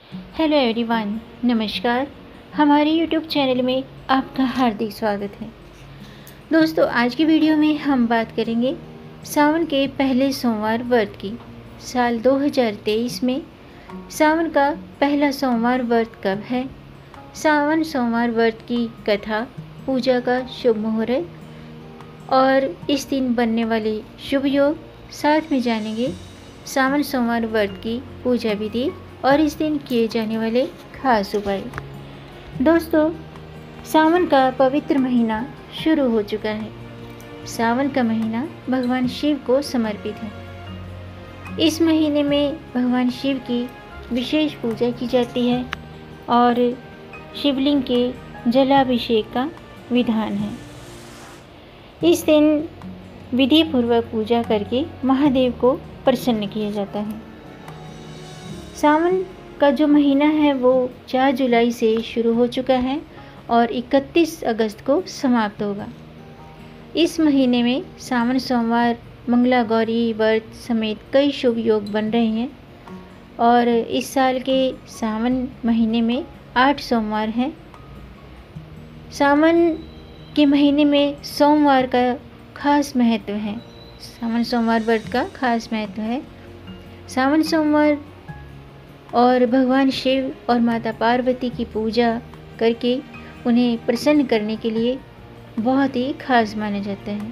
Hello everyone, नमस्कार। हमारे YouTube channel में आपका हार्दिक स्वागत है। दोस्तों, आज की वीडियो में हम बात करेंगे सावन के पहले सोमवार व्रत की। साल 2023 में सावन का पहला सोमवार व्रत कब है, सावन सोमवार व्रत की कथा, पूजा का शुभ मुहूर्त और इस दिन बनने वाले शुभ योग, साथ में जानेंगे सावन सोमवार व्रत की पूजा विधि और इस दिन किए जाने वाले खास उपाय। दोस्तों, सावन का पवित्र महीना शुरू हो चुका है। सावन का महीना भगवान शिव को समर्पित है। इस महीने में भगवान शिव की विशेष पूजा की जाती है और शिवलिंग के जलाभिषेक का विधान है। इस दिन विधि पूर्वक पूजा करके महादेव को प्रसन्न किया जाता है। सावन का जो महीना है वो 4 जुलाई से शुरू हो चुका है और 31 अगस्त को समाप्त होगा। इस महीने में सावन सोमवार, मंगला गौरी व्रत समेत कई शुभ योग बन रहे हैं और इस साल के सावन महीने में 8 सोमवार हैं। सावन के महीने में सोमवार का खास महत्व है। सावन सोमवार व्रत का खास महत्व है। सावन सोमवार और भगवान शिव और माता पार्वती की पूजा करके उन्हें प्रसन्न करने के लिए बहुत ही खास माना जाता है।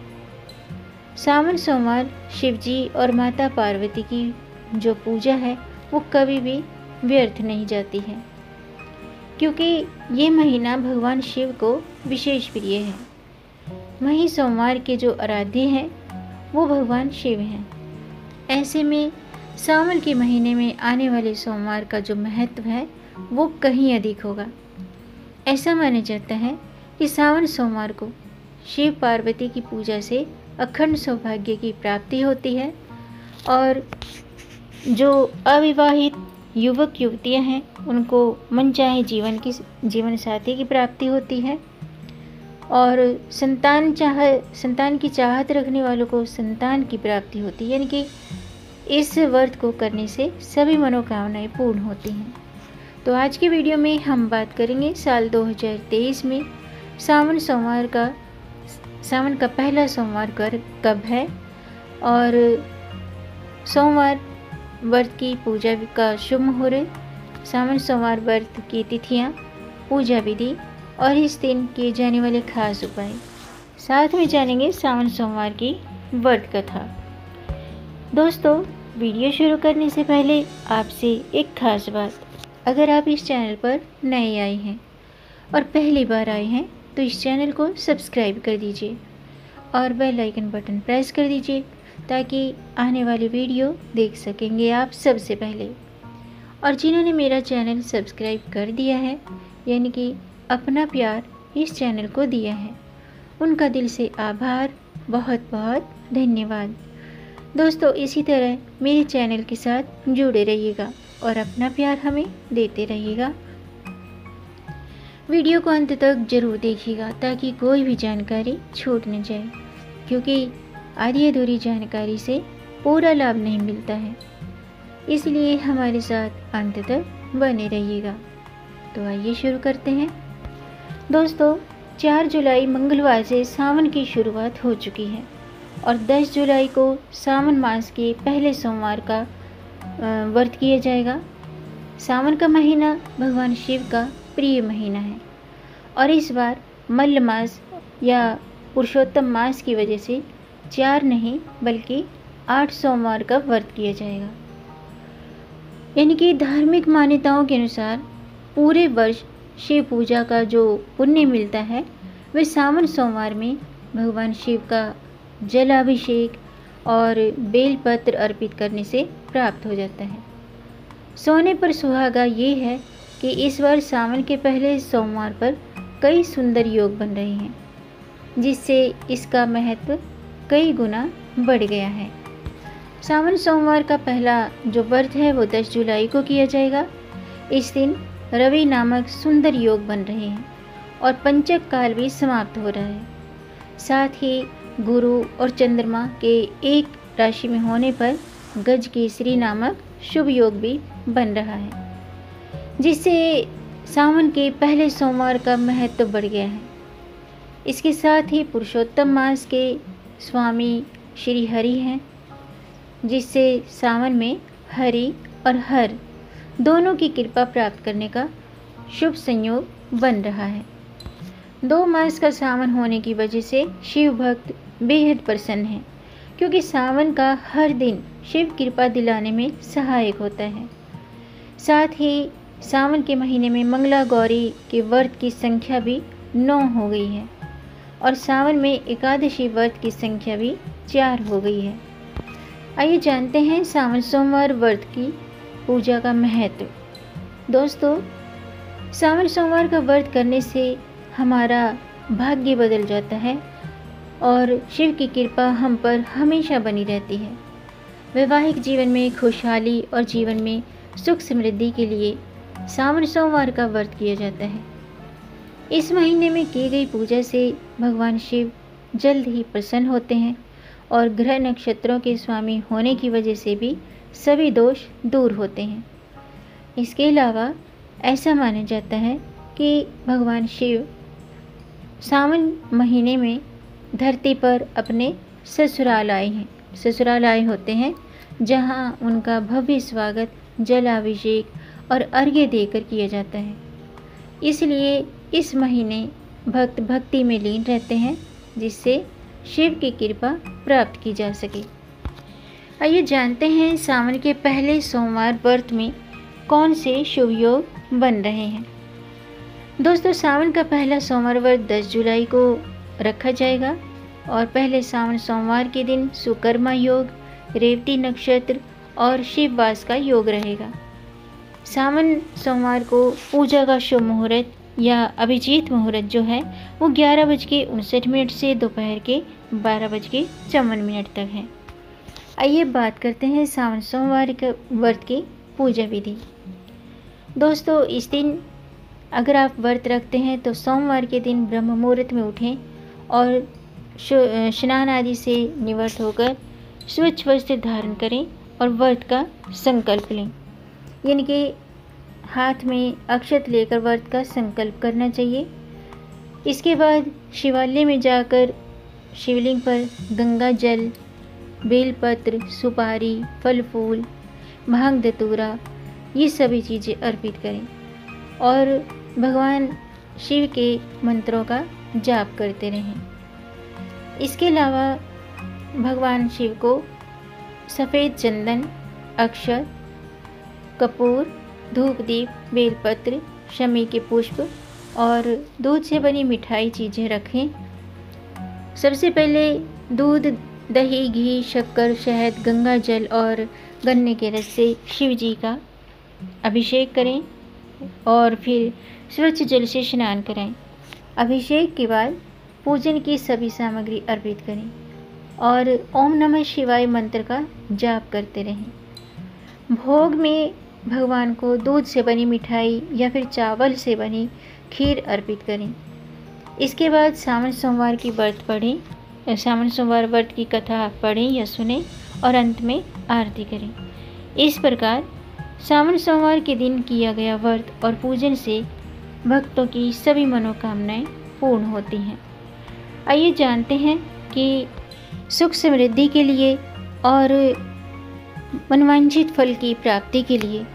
सावन सोमवार शिव जी और माता पार्वती की जो पूजा है वो कभी भी व्यर्थ नहीं जाती है, क्योंकि ये महीना भगवान शिव को विशेष प्रिय है। वहीं सोमवार के जो आराध्य हैं वो भगवान शिव हैं। ऐसे में सावन के महीने में आने वाले सोमवार का जो महत्व है वो कहीं अधिक होगा। ऐसा माना जाता है कि सावन सोमवार को शिव पार्वती की पूजा से अखंड सौभाग्य की प्राप्ति होती है और जो अविवाहित युवक युवतियां हैं उनको मनचाहे जीवन साथी की प्राप्ति होती है और संतान की चाहत रखने वालों को संतान की प्राप्ति होती है। यानी कि इस व्रत को करने से सभी मनोकामनाएं पूर्ण होती हैं। तो आज की वीडियो में हम बात करेंगे साल 2023 में सावन का पहला सोमवार कब है और सोमवार व्रत की पूजा का शुभ मुहूर्त, सावन सोमवार व्रत की तिथियां, पूजा विधि और इस दिन किए जाने वाले खास उपाय। साथ में जानेंगे सावन सोमवार की व्रत कथा। दोस्तों, वीडियो शुरू करने से पहले आपसे एक खास बात, अगर आप इस चैनल पर नए आए हैं और पहली बार आए हैं तो इस चैनल को सब्सक्राइब कर दीजिए और बेल आइकन बटन प्रेस कर दीजिए ताकि आने वाली वीडियो देख सकेंगे आप सबसे पहले। और जिन्होंने मेरा चैनल सब्सक्राइब कर दिया है, यानी कि अपना प्यार इस चैनल को दिया है, उनका दिल से आभार, बहुत बहुत धन्यवाद। दोस्तों, इसी तरह मेरे चैनल के साथ जुड़े रहिएगा और अपना प्यार हमें देते रहिएगा। वीडियो को अंत तक जरूर देखिएगा ताकि कोई भी जानकारी छूट न जाए, क्योंकि आधी अधूरी जानकारी से पूरा लाभ नहीं मिलता है। इसलिए हमारे साथ अंत तक बने रहिएगा। तो आइए शुरू करते हैं। दोस्तों, 4 जुलाई मंगलवार से सावन की शुरुआत हो चुकी है और 10 जुलाई को सावन मास के पहले सोमवार का व्रत किया जाएगा। सावन का महीना भगवान शिव का प्रिय महीना है और इस बार मल्ल मास या पुरुषोत्तम मास की वजह से 4 नहीं बल्कि 8 सोमवार का व्रत किया जाएगा। यानी कि धार्मिक मान्यताओं के अनुसार पूरे वर्ष शिव पूजा का जो पुण्य मिलता है वह सावन सोमवार में भगवान शिव का जलाभिषेक और बेलपत्र अर्पित करने से प्राप्त हो जाता है। सोने पर सुहागा ये है कि इस बार सावन के पहले सोमवार पर कई सुंदर योग बन रहे हैं, जिससे इसका महत्व कई गुना बढ़ गया है। सावन सोमवार का पहला जो व्रत है वो 10 जुलाई को किया जाएगा। इस दिन रवि नामक सुंदर योग बन रहे हैं और पंचक काल भी समाप्त हो रहा है। साथ ही गुरु और चंद्रमा के एक राशि में होने पर गज केसरी नामक शुभ योग भी बन रहा है। जिससे सावन के पहले सोमवार का महत्व बढ़ गया है। इसके साथ ही पुरुषोत्तम मास के स्वामी श्री हरि हैं, जिससे सावन में हरि और हर दोनों की कृपा प्राप्त करने का शुभ संयोग बन रहा है। 2 मास का सावन होने की वजह से शिव भक्त बेहद प्रसन्न हैं, क्योंकि सावन का हर दिन शिव कृपा दिलाने में सहायक होता है। साथ ही सावन के महीने में मंगला गौरी के व्रत की संख्या भी 9 हो गई है और सावन में एकादशी व्रत की संख्या भी 4 हो गई है। आइए जानते हैं सावन सोमवार व्रत की पूजा का महत्व। दोस्तों, सावन सोमवार का व्रत करने से हमारा भाग्य बदल जाता है और शिव की कृपा हम पर हमेशा बनी रहती है। वैवाहिक जीवन में खुशहाली और जीवन में सुख समृद्धि के लिए सावन सोमवार का व्रत किया जाता है। इस महीने में की गई पूजा से भगवान शिव जल्द ही प्रसन्न होते हैं और ग्रह नक्षत्रों के स्वामी होने की वजह से भी सभी दोष दूर होते हैं। इसके अलावा ऐसा माना जाता है कि भगवान शिव सावन महीने में धरती पर अपने ससुराल आए होते हैं, जहां उनका भव्य स्वागत जलाभिषेक और अर्घ्य देकर किया जाता है। इसलिए इस महीने भक्त भक्ति में लीन रहते हैं, जिससे शिव की कृपा प्राप्त की जा सके। आइए जानते हैं सावन के पहले सोमवार व्रत में कौन से शुभ योग बन रहे हैं। दोस्तों, सावन का पहला सोमवार व्रत 10 जुलाई को रखा जाएगा और पहले सावन सोमवार के दिन सुकर्मा योग, रेवती नक्षत्र और शिववास का योग रहेगा। सावन सोमवार को पूजा का शुभ मुहूर्त या अभिजीत मुहूर्त जो है वो 11:59 से दोपहर के 12:54 तक है। आइए बात करते हैं सावन सोमवार के व्रत की पूजा विधि। दोस्तों, इस दिन अगर आप व्रत रखते हैं तो सोमवार के दिन ब्रह्म मुहूर्त में उठें और स्नान आदि से निवृत्त होकर स्वच्छ वस्त्र धारण करें और व्रत का संकल्प लें। यानी कि हाथ में अक्षत लेकर व्रत का संकल्प करना चाहिए। इसके बाद शिवालय में जाकर शिवलिंग पर गंगा जल, बेलपत्र, सुपारी, फल फूल, भांग धतूरा ये सभी चीज़ें अर्पित करें और भगवान शिव के मंत्रों का जाप करते रहें। इसके अलावा भगवान शिव को सफ़ेद चंदन, अक्षत, कपूर, धूप दीप, बेलपत्र, शमी के पुष्प और दूध से बनी मिठाई चीज़ें रखें। सबसे पहले दूध, दही, घी, शक्कर, शहद, गंगा जल और गन्ने के रस से शिव जी का अभिषेक करें और फिर स्वच्छ जल से स्नान कराएं। अभिषेक के बाद पूजन की सभी सामग्री अर्पित करें और ओम नमः शिवाय मंत्र का जाप करते रहें। भोग में भगवान को दूध से बनी मिठाई या फिर चावल से बनी खीर अर्पित करें। इसके बाद सावन सोमवार की व्रत पढ़ें, सावन सोमवार व्रत की कथा पढ़ें या सुनें और अंत में आरती करें। इस प्रकार सावन सोमवार के दिन किया गया व्रत और पूजन से भक्तों की सभी मनोकामनाएं पूर्ण होती हैं। आइए जानते हैं कि सुख समृद्धि के लिए और मनवांछित फल की प्राप्ति के लिए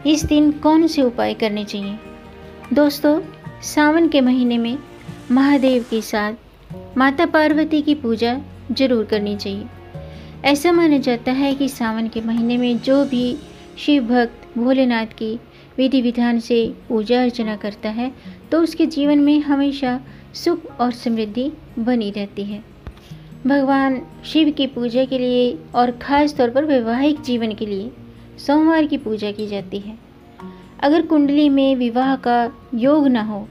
इस दिन कौन से उपाय करने चाहिए। दोस्तों, सावन के महीने में महादेव के साथ माता पार्वती की पूजा जरूर करनी चाहिए। ऐसा माना जाता है कि सावन के महीने में जो भी शिव भक्त भोलेनाथ की विधि विधान से पूजा अर्चना करता है तो उसके जीवन में हमेशा सुख और समृद्धि बनी रहती है। भगवान शिव की पूजा के लिए और ख़ास तौर पर वैवाहिक जीवन के लिए सोमवार की पूजा की जाती है। अगर कुंडली में विवाह का योग न हो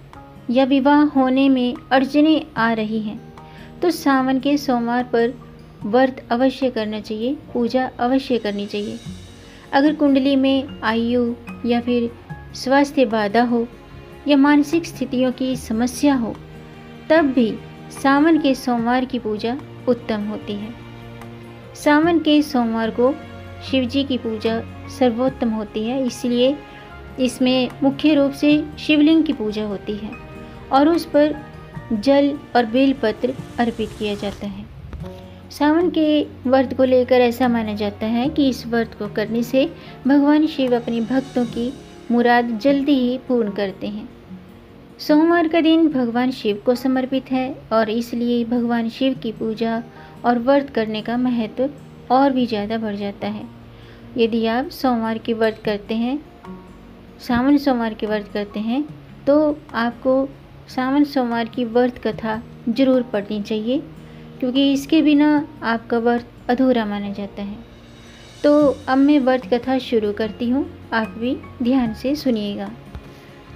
या विवाह होने में अड़चनें आ रही हैं तो सावन के सोमवार पर व्रत अवश्य करना चाहिए, पूजा अवश्य करनी चाहिए। अगर कुंडली में आयु या फिर स्वास्थ्य बाधा हो या मानसिक स्थितियों की समस्या हो तब भी सावन के सोमवार की पूजा उत्तम होती है। सावन के सोमवार को शिव जी की पूजा सर्वोत्तम होती है, इसलिए इसमें मुख्य रूप से शिवलिंग की पूजा होती है और उस पर जल और बेलपत्र अर्पित किया जाता है। सावन के व्रत को लेकर ऐसा माना जाता है कि इस व्रत को करने से भगवान शिव अपने भक्तों की मुराद जल्दी ही पूर्ण करते हैं। सोमवार का दिन भगवान शिव को समर्पित है और इसलिए भगवान शिव की पूजा और व्रत करने का महत्व और भी ज़्यादा बढ़ जाता है। यदि आप सोमवार के व्रत करते हैं, सावन सोमवार के व्रत करते हैं, तो आपको सावन सोमवार की व्रत कथा जरूर पढ़नी चाहिए, क्योंकि इसके बिना आपका व्रत अधूरा माना जाता है। तो अब मैं व्रत कथा शुरू करती हूँ, आप भी ध्यान से सुनिएगा।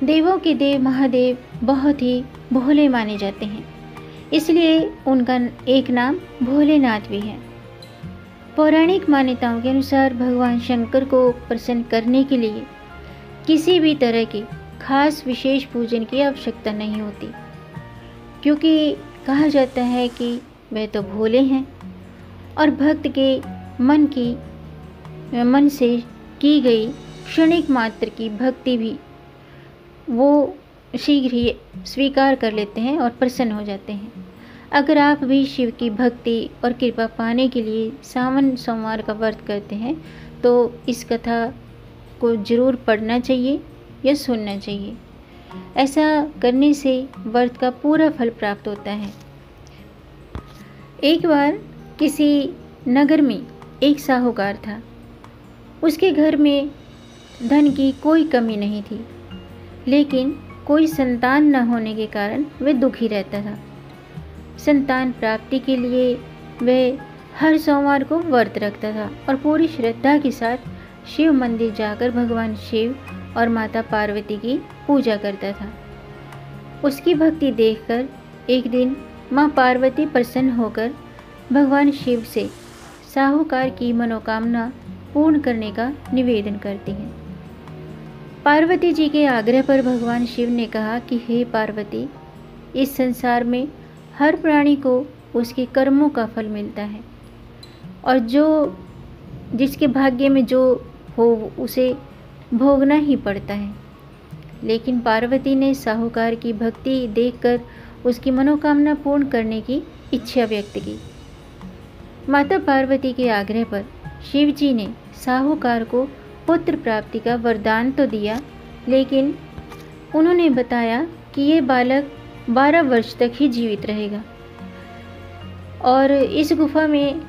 देवों के देव महादेव बहुत ही भोले माने जाते हैं, इसलिए उनका एक नाम भोलेनाथ भी है। पौराणिक मान्यताओं के अनुसार भगवान शंकर को प्रसन्न करने के लिए किसी भी तरह की खास विशेष पूजन की आवश्यकता नहीं होती, क्योंकि कहा जाता है कि वे तो भोले हैं और भक्त के मन से की गई क्षणिक मात्र की भक्ति भी वो शीघ्र ही स्वीकार कर लेते हैं और प्रसन्न हो जाते हैं। अगर आप भी शिव की भक्ति और कृपा पाने के लिए सावन सोमवार का व्रत करते हैं, तो इस कथा को जरूर पढ़ना चाहिए या सुनना चाहिए। ऐसा करने से व्रत का पूरा फल प्राप्त होता है। एक बार किसी नगर में एक साहूकार था। उसके घर में धन की कोई कमी नहीं थी, लेकिन कोई संतान न होने के कारण वह दुखी रहता था। संतान प्राप्ति के लिए वह हर सोमवार को व्रत रखता था और पूरी श्रद्धा के साथ शिव मंदिर जाकर भगवान शिव और माता पार्वती की पूजा करता था। उसकी भक्ति देखकर एक दिन माँ पार्वती प्रसन्न होकर भगवान शिव से साहूकार की मनोकामना पूर्ण करने का निवेदन करती हैं। पार्वती जी के आग्रह पर भगवान शिव ने कहा कि हे पार्वती, इस संसार में हर प्राणी को उसके कर्मों का फल मिलता है और जिसके भाग्य में जो हो उसे भोगना ही पड़ता है। लेकिन पार्वती ने साहूकार की भक्ति देखकर उसकी मनोकामना पूर्ण करने की इच्छा व्यक्त की। माता पार्वती के आग्रह पर शिव जी ने साहूकार को पुत्र प्राप्ति का वरदान तो दिया, लेकिन उन्होंने बताया कि ये बालक 12 वर्ष तक ही जीवित रहेगा और इस गुफा में,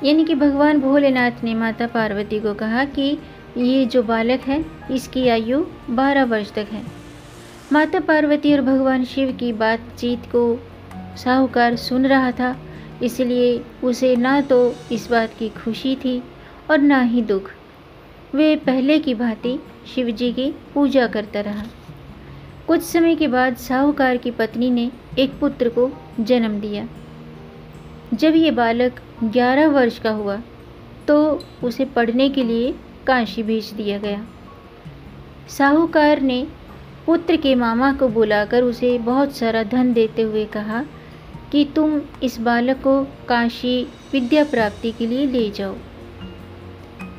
यानी कि भगवान भोलेनाथ ने माता पार्वती को कहा कि ये जो बालक है इसकी आयु 12 वर्ष तक है। माता पार्वती और भगवान शिव की बातचीत को साहूकार सुन रहा था, इसलिए उसे ना तो इस बात की खुशी थी और ना ही दुख। वे पहले की भांति शिव जी की पूजा करता रहा। कुछ समय के बाद साहूकार की पत्नी ने एक पुत्र को जन्म दिया। जब ये बालक 11 वर्ष का हुआ तो उसे पढ़ने के लिए काशी भेज दिया गया। साहूकार ने पुत्र के मामा को बुलाकर उसे बहुत सारा धन देते हुए कहा कि तुम इस बालक को काशी विद्या प्राप्ति के लिए ले जाओ।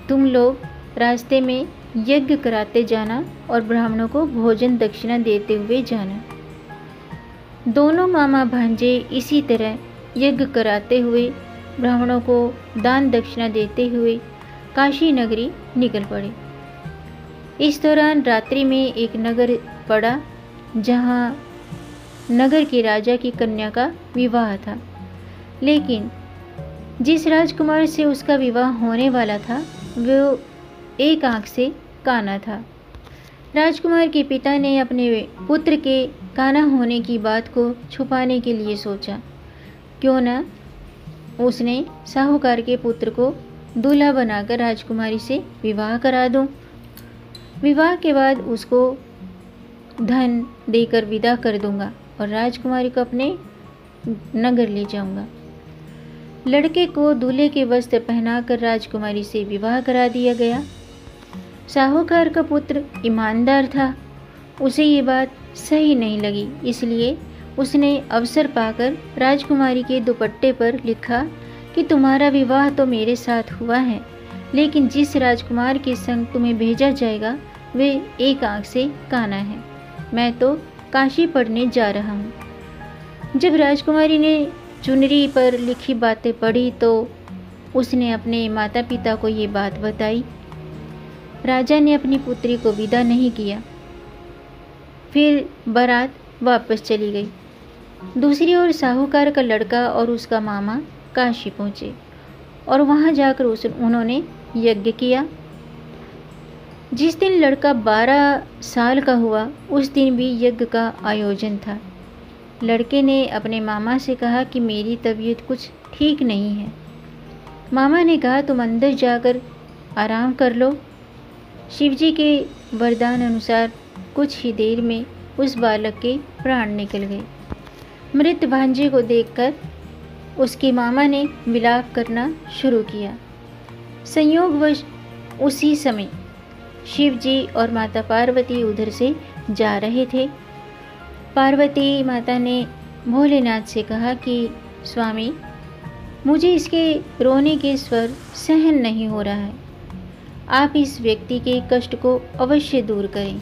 तुम लोग रास्ते में यज्ञ कराते जाना और ब्राह्मणों को भोजन दक्षिणा देते हुए जाना। दोनों मामा भांजे इसी तरह यज्ञ कराते हुए, ब्राह्मणों को दान दक्षिणा देते हुए काशी नगरी निकल पड़े। इस दौरान रात्रि में एक नगर पड़ा जहाँ नगर के राजा की कन्या का विवाह था, लेकिन जिस राजकुमार से उसका विवाह होने वाला था वो एक आंख से काना था। राजकुमार के पिता ने अपने पुत्र के काना होने की बात को छुपाने के लिए सोचा, क्यों न उसने साहूकार के पुत्र को दूल्हा बनाकर राजकुमारी से विवाह करा दूं। विवाह के बाद उसको धन देकर विदा कर दूंगा और राजकुमारी को अपने नगर ले जाऊंगा। लड़के को दूल्हे के वस्त्र पहनाकर राजकुमारी से विवाह करा दिया गया। साहूकार का पुत्र ईमानदार था, उसे ये बात सही नहीं लगी, इसलिए उसने अवसर पाकर राजकुमारी के दुपट्टे पर लिखा कि तुम्हारा विवाह तो मेरे साथ हुआ है, लेकिन जिस राजकुमार के संग तुम्हें भेजा जाएगा वे एक आँख से काना है। मैं तो काशी पढ़ने जा रहा हूँ। जब राजकुमारी ने चुनरी पर लिखी बातें पढ़ी तो उसने अपने माता पिता को ये बात बताई। राजा ने अपनी पुत्री को विदा नहीं किया। फिर बारात वापस चली गई। दूसरी ओर साहूकार का लड़का और उसका मामा काशी पहुँचे और वहाँ जाकर उन्होंने यज्ञ किया। जिस दिन लड़का 12 साल का हुआ उस दिन भी यज्ञ का आयोजन था। लड़के ने अपने मामा से कहा कि मेरी तबीयत कुछ ठीक नहीं है। मामा ने कहा तुम अंदर जाकर आराम कर लो। शिवजी के वरदान अनुसार कुछ ही देर में उस बालक के प्राण निकल गए। मृत भांजे को देखकर उसके मामा ने विलाप करना शुरू किया। संयोगवश उसी समय शिवजी और माता पार्वती उधर से जा रहे थे। पार्वती माता ने भोलेनाथ से कहा कि स्वामी, मुझे इसके रोने के स्वर सहन नहीं हो रहा है। आप इस व्यक्ति के कष्ट को अवश्य दूर करें।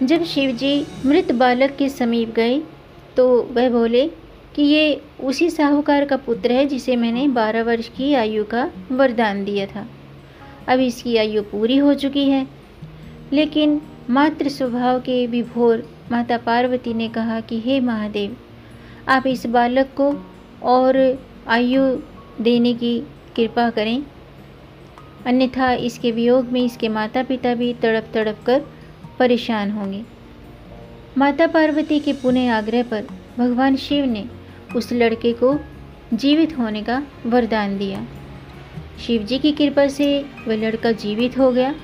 जब शिवजी मृत बालक के समीप गए तो वह बोले कि ये उसी साहूकार का पुत्र है जिसे मैंने 12 वर्ष की आयु का वरदान दिया था। अब इसकी आयु पूरी हो चुकी है। लेकिन मातृ स्वभाव के विभोर माता पार्वती ने कहा कि हे महादेव, आप इस बालक को और आयु देने की कृपा करें, अन्यथा इसके वियोग में इसके माता पिता भी तड़प तड़प कर परेशान होंगे। माता पार्वती के पुनः आग्रह पर भगवान शिव ने उस लड़के को जीवित होने का वरदान दिया। शिव जी की कृपा से वह लड़का जीवित हो गया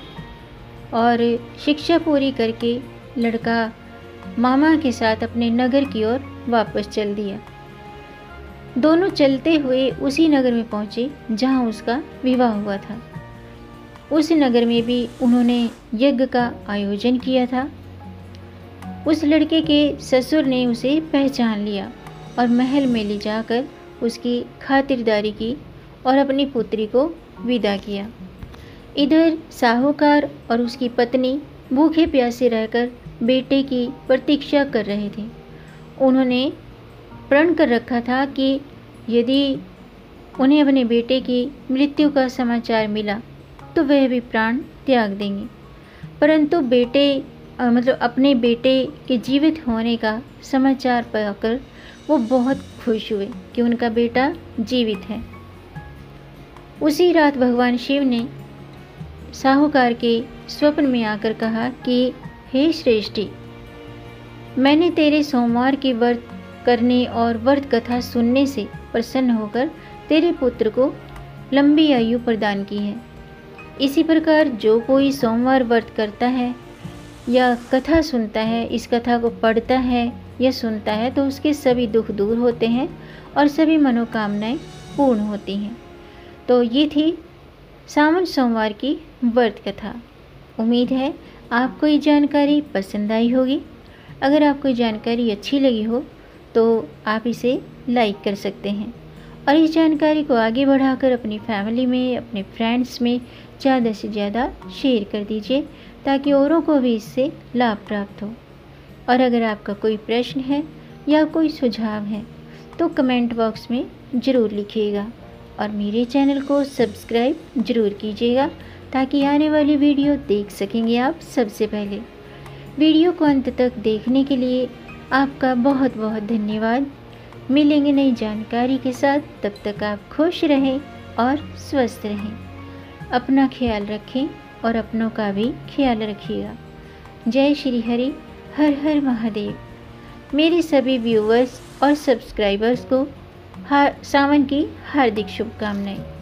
और शिक्षा पूरी करके लड़का मामा के साथ अपने नगर की ओर वापस चल दिया। दोनों चलते हुए उसी नगर में पहुँचे जहाँ उसका विवाह हुआ था। उस नगर में भी उन्होंने यज्ञ का आयोजन किया था। उस लड़के के ससुर ने उसे पहचान लिया और महल में ले जाकर उसकी खातिरदारी की और अपनी पुत्री को विदा किया। इधर साहूकार और उसकी पत्नी भूखे प्यासे रहकर बेटे की प्रतीक्षा कर रहे थे। उन्होंने प्रण कर रखा था कि यदि उन्हें अपने बेटे की मृत्यु का समाचार मिला तो वह भी प्राण त्याग देंगे। परंतु अपने बेटे के जीवित होने का समाचार पाकर वो बहुत खुश हुए कि उनका बेटा जीवित है। उसी रात भगवान शिव ने साहूकार के स्वप्न में आकर कहा कि हे श्रेष्ठी, मैंने तेरे सोमवार की व्रत करने और व्रत कथा सुनने से प्रसन्न होकर तेरे पुत्र को लंबी आयु प्रदान की है। इसी प्रकार जो कोई सोमवार व्रत करता है या कथा सुनता है, इस कथा को पढ़ता है या सुनता है तो उसके सभी दुख दूर होते हैं और सभी मनोकामनाएं पूर्ण होती हैं। तो ये थी सावन सोमवार की व्रत कथा। उम्मीद है आपको ये जानकारी पसंद आई होगी। अगर आपको ये जानकारी अच्छी लगी हो तो आप इसे लाइक कर सकते हैं और इस जानकारी को आगे बढ़ाकर अपनी फैमिली में, अपने फ्रेंड्स में ज़्यादा से ज़्यादा शेयर कर दीजिए ताकि औरों को भी इससे लाभ प्राप्त हो। और अगर आपका कोई प्रश्न है या कोई सुझाव है तो कमेंट बॉक्स में ज़रूर लिखिएगा और मेरे चैनल को सब्सक्राइब ज़रूर कीजिएगा ताकि आने वाली वीडियो देख सकेंगे आप सबसे पहले। वीडियो को अंत तक देखने के लिए आपका बहुत बहुत धन्यवाद। मिलेंगे नई जानकारी के साथ, तब तक आप खुश रहें और स्वस्थ रहें। अपना ख्याल रखें और अपनों का भी ख्याल रखिएगा। जय श्री हरि, हर हर महादेव। मेरे सभी व्यूवर्स और सब्सक्राइबर्स को सावन की हार्दिक शुभकामनाएं।